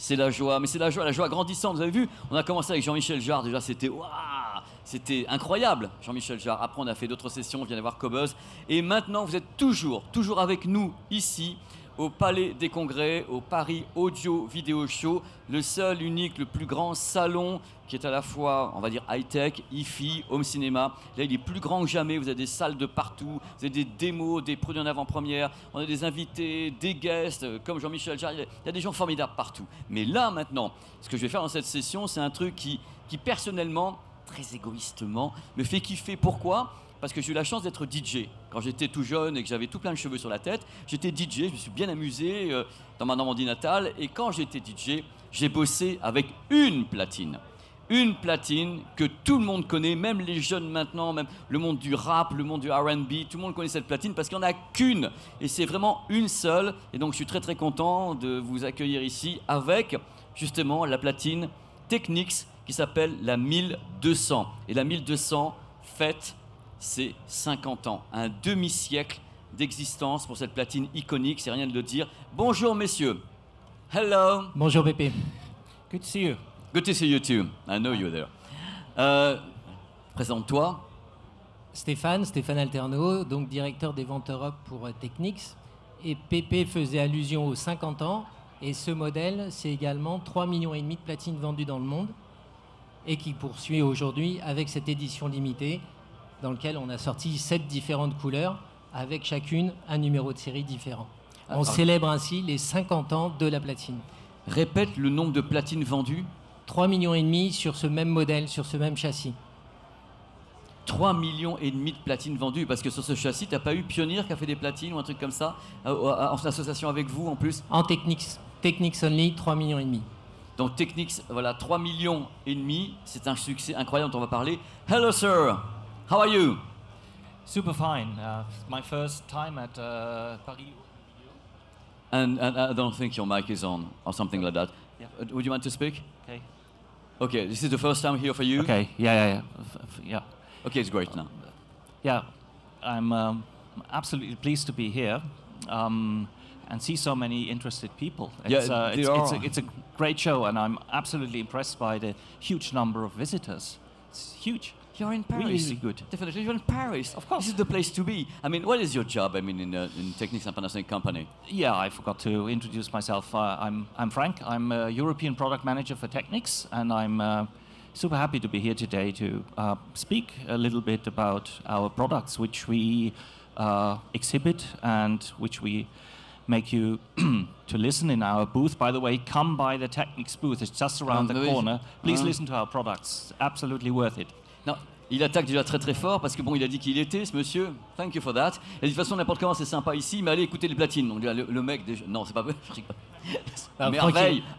c'est la joie, mais c'est la joie grandissante. Vous avez vu, on a commencé avec Jean-Michel Jarre, déjà c'était waouh, c'était incroyable, Jean-Michel Jarre. Après, on a fait d'autres sessions, on vient d'avoir Cobuzz. Et maintenant, vous êtes toujours avec nous ici, au Palais des Congrès, au Paris Audio Vidéo Show, le seul, unique, le plus grand salon qui est à la fois, on va dire, high-tech, hi-fi, home cinéma. Là, il est plus grand que jamais, vous avez des salles de partout, vous avez des démos, des produits en avant-première, on a des invités, des guests, comme Jean-Michel Jarre, il y a des gens formidables partout. Mais là, maintenant, ce que je vais faire dans cette session, c'est un truc qui personnellement, très égoïstement, me fait kiffer. Pourquoi ? Parce que j'ai eu la chance d'être DJ. Quand j'étais tout jeune et que j'avais tout plein de cheveux sur la tête, j'étais DJ, je me suis bien amusé dans ma Normandie natale. Et quand j'étais DJ, j'ai bossé avec une platine. Une platine que tout le monde connaît, même les jeunes maintenant, même le monde du rap, le monde du R&B, tout le monde connaît cette platine parce qu'il n'y en a qu'une. Et c'est vraiment une seule. Et donc je suis très très content de vous accueillir ici avec justement la platine Technics qui s'appelle la 1200. Et la 1200 fête ses 50 ans. Un demi-siècle d'existence pour cette platine iconique, c'est rien de le dire. Bonjour messieurs. Hello. Bonjour Pépé. Good to see you. Good to see you too. I know you're there. Présente-toi. Stéphane Alterno, donc directeur des ventes Europe pour Technics. Et Pépé faisait allusion aux 50 ans. Et ce modèle, c'est également 3,5 millions de platines vendues dans le monde. Et qui poursuit aujourd'hui avec cette édition limitée dans laquelle on a sorti 7 différentes couleurs avec chacune un numéro de série différent. On célèbre ainsi les 50 ans de la platine. Répète le nombre de platines vendues. 3,5 millions sur ce même modèle, sur ce même châssis. 3,5 millions de platines vendues, parce que sur ce châssis, t'as pas eu Pioneer qui a fait des platines ou un truc comme ça, en association avec vous en plus? En Technics only, 3,5 millions. Donc Technics, voilà, 3,5 millions, c'est un succès incroyable dont on va parler. Hello sir, how are you? Super fine. My first time at Paris. And I don't think your mic is on or something like that. Yeah. Would you mind to speak? Okay. Okay, this is the first time here for you? Okay. Yeah. Yeah. Okay, it's great now. Yeah. I'm absolutely pleased to be here. And see so many interested people. It's a great show, and I'm absolutely impressed by the huge number of visitors. It's huge. You're in Paris. Really good. Definitely, you're in Paris. Of course. This is the place to be. I mean, what is your job? I mean, in Technics International Company. Yeah, I forgot to introduce myself. I'm Frank. I'm a European product manager for Technics, and I'm super happy to be here today to speak a little bit about our products, which we exhibit and which we make you to listen in our booth. By the way, come by the Technics booth. It's just around the corner. Please listen to our products. Absolutely worth it. Non, il attaque déjà très très fort parce que bon, il a dit qu'il était, ce monsieur. Thank you for that. Et de toute façon, n'importe comment, c'est sympa ici, mais allez écouter les platines. Donc le mec, déjà, non, c'est pas vrai, je rigole.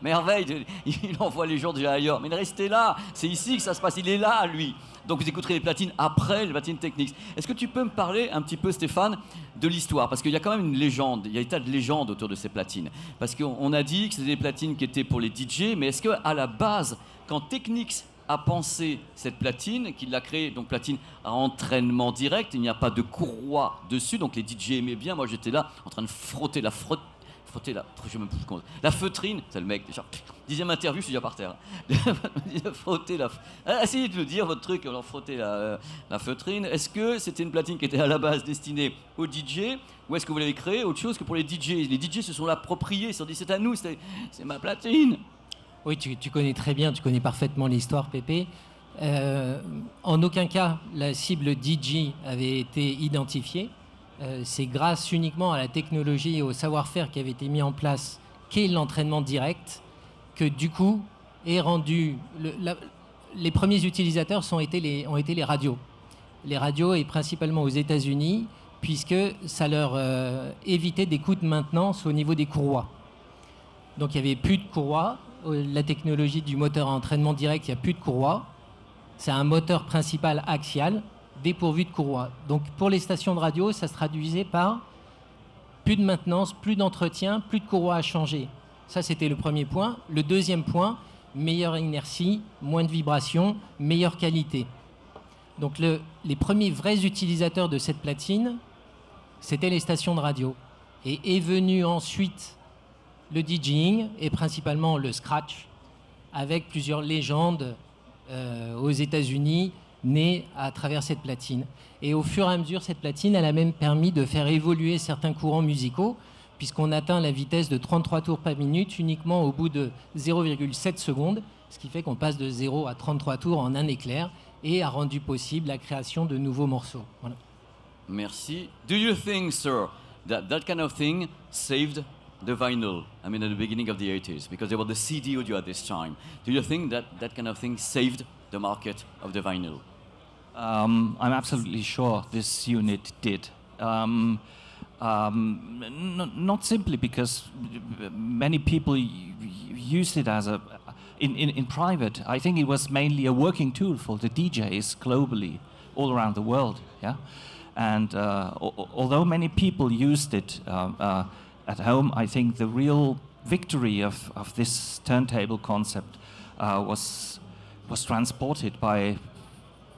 Merveille, il envoie les gens déjà ailleurs. Mais restez là, c'est ici que ça se passe, il est là, lui. Donc vous écouterez les platines après les platines Technics. Est-ce que tu peux me parler un petit peu, Stéphane, de l'histoire? Parce qu'il y a quand même une légende, il y a des tas de légendes autour de ces platines. Parce qu'on a dit que c'était des platines qui étaient pour les DJ, mais est-ce qu'à la base, quand Technics a pensé cette platine, qu'il l'a créée, donc platine à entraînement direct, il n'y a pas de courroie dessus, donc les DJ aimaient bien, moi j'étais là en train de frotter la feutrine, c'est le mec déjà, 10e interview, je suis déjà par terre. Frotter essayez de me dire votre truc, alors frotter la feutrine. Est-ce que c'était une platine qui était à la base destinée aux DJ, ou est-ce que vous l'avez créée autre chose que pour les DJ? Les DJ se sont l'appropriés, ils se sont dit c'est à nous, c'est ma platine. Oui, tu connais très bien, tu connais parfaitement l'histoire, Pépé. En aucun cas, la cible DJ avait été identifiée. C'est grâce uniquement à la technologie et au savoir-faire qui avait été mis en place, qu'est l'entraînement direct, que du coup est rendu... les premiers utilisateurs ont été les radios. Les radios, et principalement aux États-Unis, puisque ça leur évitait des coûts de maintenance au niveau des courroies. Donc il n'y avait plus de courroies. La technologie du moteur à entraînement direct, il n'y a plus de courroie. C'est un moteur principal axial, dépourvu de courroie. Donc pour les stations de radio, ça se traduisait par plus de maintenance, plus d'entretien, plus de courroie à changer. Ça, c'était le premier point. Le deuxième point, meilleure inertie, moins de vibrations, meilleure qualité. Donc les premiers vrais utilisateurs de cette platine, c'était les stations de radio. Et est venu ensuite le DJing et principalement le scratch, avec plusieurs légendes aux États-Unis nées à travers cette platine. Et au fur et à mesure, cette platine, elle a même permis de faire évoluer certains courants musicaux, puisqu'on atteint la vitesse de 33 tours par minute uniquement au bout de 0,7 secondes, ce qui fait qu'on passe de 0 à 33 tours en un éclair et a rendu possible la création de nouveaux morceaux. Voilà. Merci. Do you think, sir, that that kind of thing saved the vinyl? I mean, at the beginning of the 80s, because there was the CD audio at this time. Do you think that that kind of thing saved the market of the vinyl? I'm absolutely sure this unit did. Not simply because many people used it as in private. I think it was mainly a working tool for the DJs globally, all around the world. Yeah, and although many people used it at home, I think the real victory of this turntable concept was transported by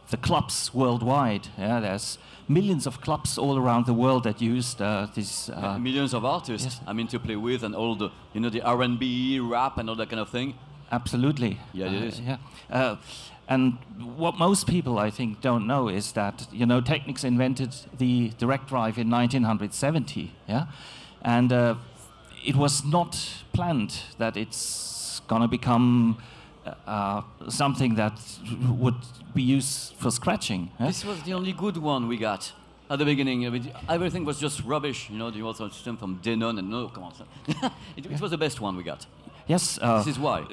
the clubs worldwide. Yeah, there's millions of clubs all around the world that used this. Millions of artists, yes. I mean, to play with, and all the, you know, the R&B, rap, and all that kind of thing. Absolutely. Yeah, it is. Yeah. And what most people, I think, don't know is that, you know, Technics invented the direct drive in 1970. Yeah, and it was not planned that it's gonna become something that would be used for scratching. Eh? This was the only good one we got at the beginning. I mean, everything was just rubbish, you know, the audio system from Denon, and no, come on. It was the best one we got. Yes. This is why.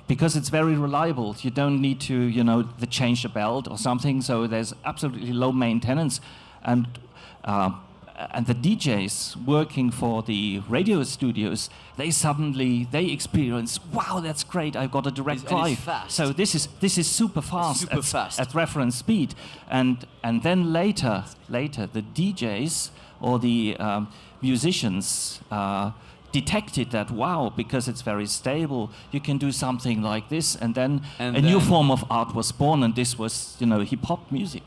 Because it's very reliable. You don't need to, you know, change the belt or something, so there's absolutely low maintenance. And the DJs working for the radio studios, they experience, wow, that's great, I've got a direct drive. And it's fast. So this is super fast, fast at reference speed. And then later the DJs or the musicians detected that, wow, because it's very stable, you can do something like this, and then new form of art was born, and this was, you know, hip-hop music.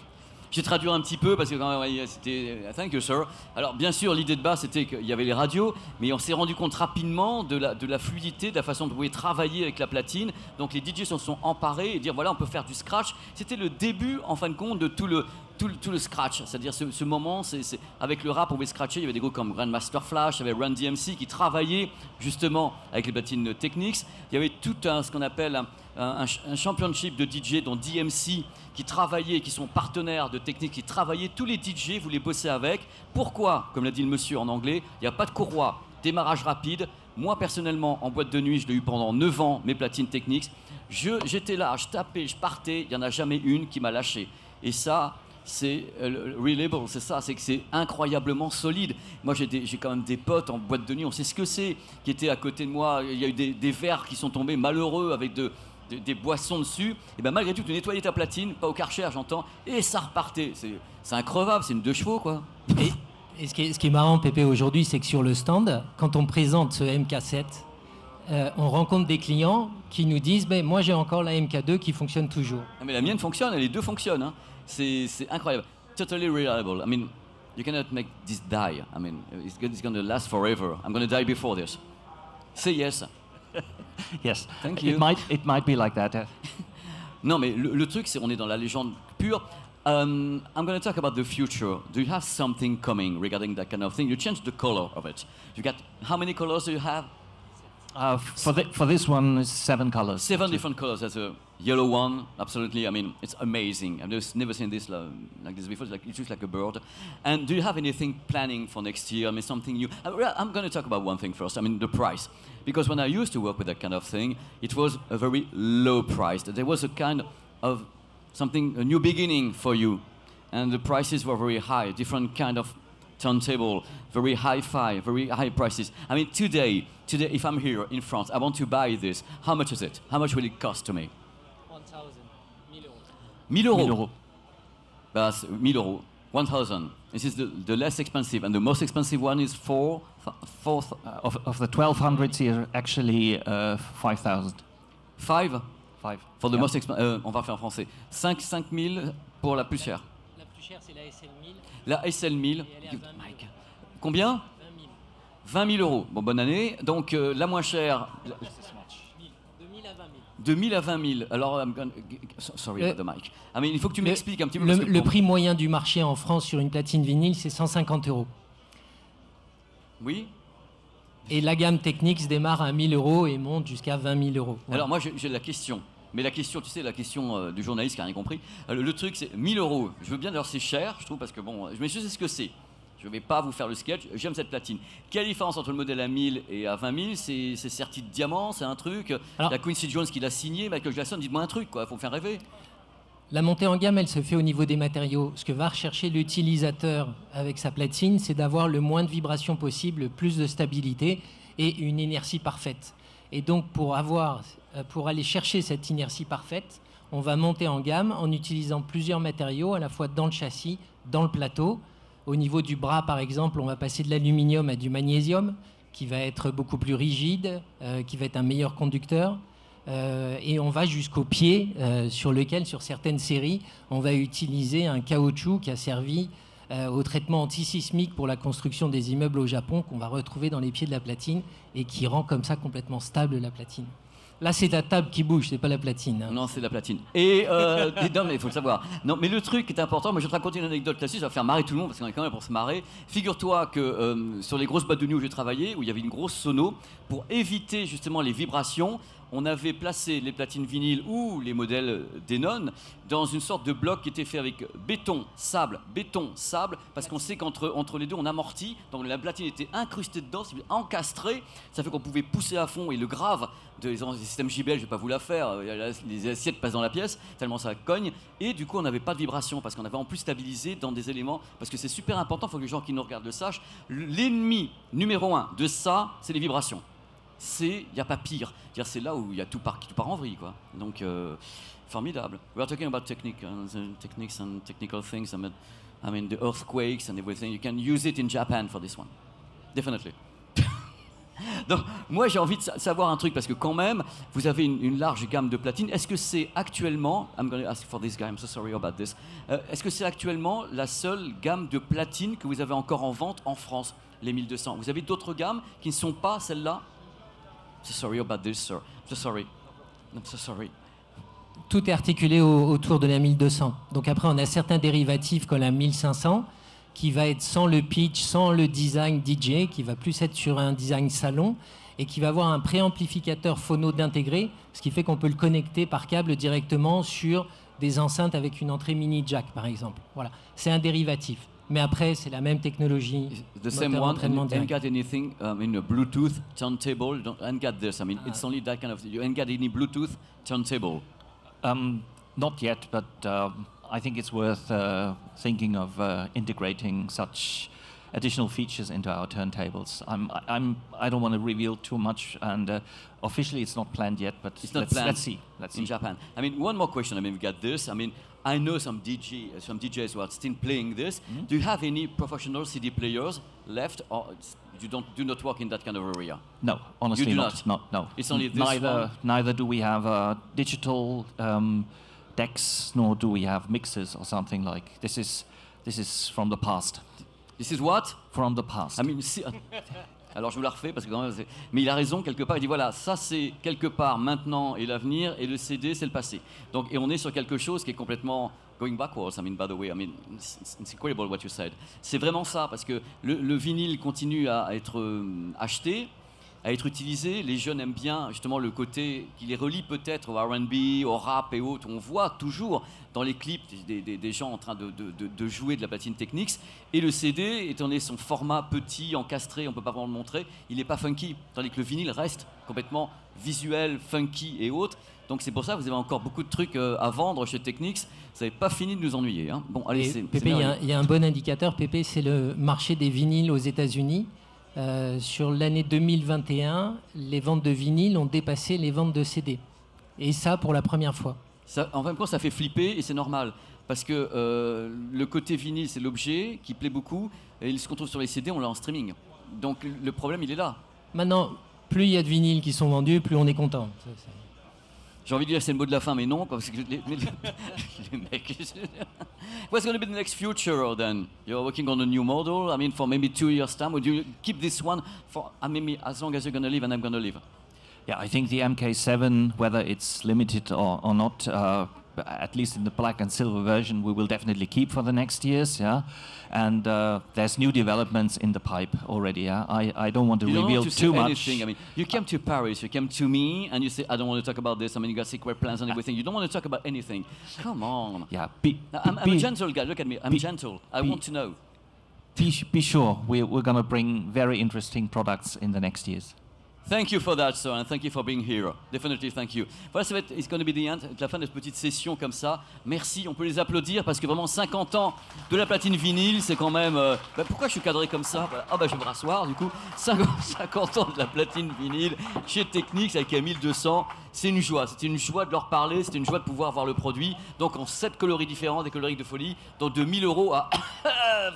J'ai traduit un petit peu parce que quand même, c'était thank you sir. Alors bien sûr l'idée de base c'était qu'il y avait les radios, mais on s'est rendu compte rapidement de la fluidité, de la façon dont on pouvait travailler avec la platine. Donc les DJ s'en sont emparés et dire voilà on peut faire du scratch. C'était le début en fin de compte de tout le scratch, c'est-à-dire ce moment, avec le rap on pouvait scratcher. Il y avait des groupes comme Grandmaster Flash, il y avait Run DMC qui travaillaient justement avec les platines Technics. Il y avait tout ce qu'on appelle un championship de DJ dont DMC qui travaillaient, qui sont partenaires de Technics, qui travaillaient, tous les DJ voulaient bosser avec. Pourquoi? Comme l'a dit le monsieur en anglais, il n'y a pas de courroie, démarrage rapide. Moi personnellement en boîte de nuit, je l'ai eu pendant 9 ans, mes platines Technics. J'étais là, je tapais, je partais, il n'y en a jamais une qui m'a lâché. Et ça, c'est reliable, c'est ça, c'est que c'est incroyablement solide. Moi j'ai quand même des potes en boîte de nuit, on sait ce que c'est, qui étaient à côté de moi. Il y a eu des verres qui sont tombés malheureux avec des boissons dessus, et ben malgré tout tu nettoyais ta platine, pas au Karcher j'entends, et ça repartait. C'est increvable, c'est une 2 chevaux quoi. Et ce qui est marrant Pépé aujourd'hui, c'est que sur le stand, quand on présente ce MK7, on rencontre des clients qui nous disent ben, moi j'ai encore la MK2 qui fonctionne toujours. Ah, mais la mienne fonctionne, les deux fonctionnent, hein. C'est incroyable, totally reliable. I mean, you cannot make this die. I mean, it's going to last forever. I'm going to die before this. Say yes. Yes, thank you. It might be like that. Non, mais le truc, c'est on est dans la légende pure. I'm going to talk about the future. Do you have something coming regarding that kind of thing? You changed the color of it. You got how many colors do you have? For this one, it's 7 colors. 7 different colors. There's a yellow one. Absolutely. I mean, it's amazing. I've just never seen this like this before. It's just like a bird. And do you have anything planning for next year? I mean, something new. I'm going to talk about one thing first. I mean, the price. Because when I used to work with that kind of thing, it was a very low price. There was a kind of something, a new beginning for you. And the prices were very high, different kind of turntable, very hi-fi, very high prices. I mean, today, if I'm here in France, I want to buy this. How much is it? How much will it cost to me? 1,000 euros. 1,000 euros. That's 1,000 euros. 1,000. This is the less expensive, and the most expensive one is of the 1,200 here, actually 5,000. 5 For the yeah. most expensive. On va faire en français. 5 000 pour la plus chère. La plus chère, c'est la SL1000. La SL1000. Et elle est à 20 000. Combien? 20 000. 20 000 euros. Bon, bonne année. Donc, la moins chère... 2 000 à 20 000. Alors, sorry about the mic. I mean, il faut que tu m'expliques un petit peu. Le prix moyen du marché en France sur une platine vinyle, c'est 150 euros. Oui. Et la gamme Technics démarre à 1 000 euros et monte jusqu'à 20 000 euros. Voilà. Alors, moi, j'ai la question. Mais la question, tu sais, la question du journaliste qui n'a rien compris. Le truc, c'est 1 000 euros. Je veux bien, d'ailleurs, c'est cher, je trouve, parce que bon, je sais ce que c'est. Je ne vais pas vous faire le sketch, j'aime cette platine. Quelle différence entre le modèle à 1000 et à 20 000? C'est serti de diamant, c'est un truc. Alors, la Quincy Jones qui l'a signé, Michael Jackson, dites-moi un truc, quoi, il faut me faire rêver. La montée en gamme, elle se fait au niveau des matériaux. Ce que va rechercher l'utilisateur avec sa platine, c'est d'avoir le moins de vibrations possible, le plus de stabilité et une inertie parfaite. Et donc, pour aller chercher cette inertie parfaite, on va monter en gamme en utilisant plusieurs matériaux, à la fois dans le châssis, dans le plateau. Au niveau du bras, par exemple, on va passer de l'aluminium à du magnésium, qui va être beaucoup plus rigide, qui va être un meilleur conducteur. Et on va jusqu'au pied, sur lequel, sur certaines séries, on va utiliser un caoutchouc qui a servi au traitement antisismique pour la construction des immeubles au Japon, qu'on va retrouver dans les pieds de la platine, et qui rend comme ça complètement stable la platine. Là, c'est la table qui bouge, c'est pas la platine. Hein. Non, c'est la platine. Et non, mais il faut le savoir. Non, mais le truc qui est important, moi je vais te raconter une anecdote là-dessus, ça va faire marrer tout le monde parce qu'on est quand même pour se marrer. Figure-toi que sur les grosses boîtes de nuit où j'ai travaillé, où il y avait une grosse sono, pour éviter justement les vibrations, on avait placé les platines vinyles ou les modèles Denon dans une sorte de bloc qui était fait avec béton, sable, parce qu'on sait qu'entre les deux on amortit, donc la platine était incrustée dedans, c'est encastré, ça fait qu'on pouvait pousser à fond, et le grave des systèmes JBL, je vais pas vous la faire, les assiettes passent dans la pièce, tellement ça cogne, et du coup on n'avait pas de vibration, parce qu'on avait en plus stabilisé dans des éléments, parce que c'est super important, il faut que les gens qui nous regardent le sachent, l'ennemi numéro 1 de ça, c'est les vibrations. Il n'y a pas pire. C'est là où il y a tout part en vrille, quoi. Donc, formidable. We are talking about techniques and technical things. I mean, the earthquakes and everything. You can use it in Japan for this one. Definitely. Donc, moi, j'ai envie de savoir un truc, parce que quand même, vous avez une large gamme de platines. Est-ce que c'est actuellement, I'm going to ask for this guy, I'm so sorry about this. Est-ce que c'est actuellement la seule gamme de platines que vous avez encore en vente en France, les 1200? Vous avez d'autres gammes qui ne sont pas celles-là? So sorry about this, sir. I'm so sorry. Tout est articulé autour de la 1200. Donc après, on a certains dérivatifs comme la 1500, qui va être sans le pitch, sans le design DJ, qui va plus être sur un design salon, et qui va avoir un préamplificateur phono d'intégré, ce qui fait qu'on peut le connecter par câble directement sur des enceintes avec une entrée mini jack, par exemple. Voilà, c'est un dérivatif. Mais après, c'est la même technologie. The same one, and you ain't got anything in a Bluetooth turntable. Ain't got this. I mean, it's only that kind of. You ain't got any Bluetooth turntable. Not yet, but I think it's worth thinking of integrating such additional features into our turntables. I don't want to reveal too much, and officially it's not planned yet, but let's see. In Japan. I mean, one more question. I mean, we got this. I mean, I know some DJs who are still playing this. Mm-hmm. Do you have any professional CD players left, or you do not work in that kind of area? No, honestly, you do not. No. It's only this one? Neither do we have digital decks, nor do we have mixers or something like. This is from the past. This is what? From the past. I mean, alors je vous la refais parce que quand même, mais il a raison quelque part. Il dit voilà, ça c'est quelque part maintenant et l'avenir, et le CD c'est le passé. Donc, et on est sur quelque chose qui est complètement going backwards. I mean, by the way, I mean, it's incredible what you said. C'est vraiment ça, parce que le vinyle continue à être acheté, à être utilisé. Les jeunes aiment bien justement le côté qui les relie peut-être au R&B, au rap et autres. On voit toujours dans les clips des gens en train de jouer de la platine Technics. Et le CD, étant donné son format petit, encastré, on ne peut pas vraiment le montrer, il n'est pas funky. Tandis que le vinyle reste complètement visuel, funky et autres. Donc c'est pour ça que vous avez encore beaucoup de trucs à vendre chez Technics. Vous n'avez pas fini de nous ennuyer. Hein. Bon, allez, Pépé, il y a un bon indicateur. Pépé, c'est le marché des vinyles aux États-Unis. Sur l'année 2021, les ventes de vinyles ont dépassé les ventes de CD. Et ça, pour la première fois. Ça, en même temps, ça fait flipper, et c'est normal. Parce que le côté vinyle, c'est l'objet qui plaît beaucoup. Et ce qu'on trouve sur les CD, on l'a en streaming. Donc le problème, il est là. Maintenant, plus il y a de vinyles qui sont vendus, plus on est content. J'ai envie de dire c'est le mot de la fin, mais non, parce que les mecs. What's going to be the next future then? You're working on a new model. I mean, for maybe 2 years' time, would you keep this one for maybe as long as you're going to live and I'm going to live? Yeah, I think the MK7, whether it's limited or not, at least in the black and silver version, we will definitely keep for the next years. Yeah, and there's new developments in the pipe already. Yeah, I don't want to reveal too much. Anything. I mean, you came to Paris, you came to me, and you say I don't want to talk about this. I mean, you got secret plans and everything. You don't want to talk about anything. Come on. Yeah, I'm a gentle guy. Look at me. I'm gentle. I want to know. Be sure we're going to bring very interesting products in the next years. Thank you for that, sir, and thank you for being here. Definitely, thank you. Voilà, ça va être, it's going to be the end, la fin de cette petite session comme ça. Merci, on peut les applaudir parce que vraiment 50 ans de la platine vinyle, c'est quand même... pourquoi je suis cadré comme ça? Voilà. Ah je vais me rasseoir du coup. 50 ans de la platine vinyle chez Technics avec 1200. C'est une joie, c'était une joie de leur parler, c'était une joie de pouvoir voir le produit. Donc en 7 coloris différents, des coloris de folie, donc de 1000 € à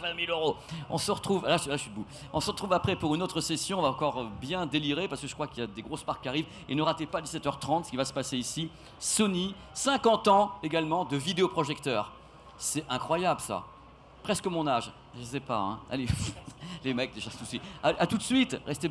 20 000 €. On se retrouve, là je suis debout. On se retrouve après pour une autre session, on va encore bien délirer parce que je crois qu'il y a des grosses marques qui arrivent. Et ne ratez pas 17h30 ce qui va se passer ici. Sony, 50 ans également de vidéoprojecteurs. C'est incroyable ça. Presque mon âge, je sais pas. Hein. Allez, les mecs déjà soucis. À tout de suite, restez